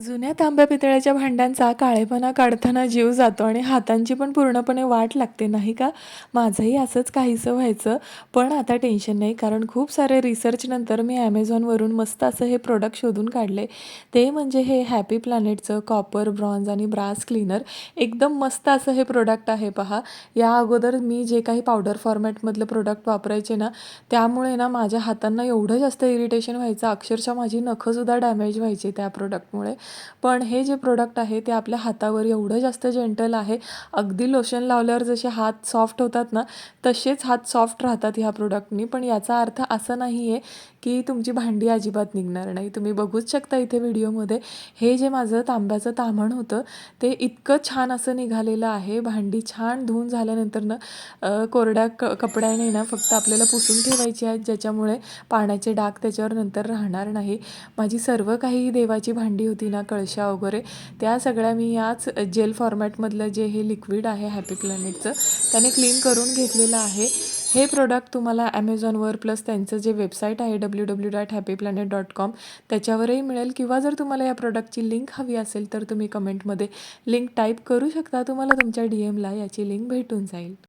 जुन्या तांब्या पितळ्याच्या भांड्यांचा काळेपणा काढताना जीव जातो आणि हातांची पण पूर्णपणे वाट लागते नाही का? माझंही असंच काहीसं व्हायचं. पण आता टेन्शन नाही कारण खूप सारे रिसर्चनंतर मी Amazonवरून मस्त असं हे प्रोडक्ट शोधून काढले. ते म्हणजे हे हॅपी प्लॅनेटचं कॉपर, ब्रॉन्झ आणि ब्रास क्लीनर. एकदम मस्त असं हे प्रोडक्ट आहे पहा. या अगोदर मी जे काही पावडर फॉर्मॅटमधलं प्रोडक्ट वापरायचे ना, त्यामुळे ना माझ्या हातांना एवढं जास्त इरिटेशन व्हायचं, अक्षरशः माझी नखंसुद्धा डॅमेज व्हायची त्या प्रोडक्टमुळे. पण हे जे प्रोडक्ट आहे ते आपल्या हातावर एवढं जास्त जेंटल आहे. अगदी लोशन लावल्यावर जसे हात सॉफ्ट होतात ना, तसेच हात सॉफ्ट राहतात ह्या प्रोडक्टनी. पण याचा अर्थ असा नाही आहे की तुमची भांडी अजिबात निघणार नाही. तुम्ही बघूच शकता इथे व्हिडिओमध्ये. हे जे माझं तांब्याचं ताम्हण होतं, ते इतकं छान असं निघालेलं आहे. भांडी छान धुवून झाल्यानंतर ना कोरड्या कपड्याने ना फक्त आपल्याला पुसून ठेवायची आहेत, ज्याच्यामुळे पाण्याचे डाग त्याच्यावर नंतर राहणार नाही. माझी सर्व काही देवाची भांडी होती ना, कळशा वगैरे, त्या सगळ्या मी याच जेल फॉर्मॅटमधलं जे हे लिक्विड आहे हॅपी प्लॅनेटचं, त्याने क्लीन करून घेतलेलं आहे. हे प्रोडक्ट तुम्हाला Amazonवर प्लस त्यांचं जे वेबसाईट आहे www.happyplanet.com त्याच्यावरही मिळेल किंवा जर तुम्हाला या प्रोडक्टची लिंक हवी असेल तर तुम्ही कमेंटमध्ये लिंक टाईप करू शकता. तुम्हाला तुमच्या DMला याची लिंक भेटून जाईल.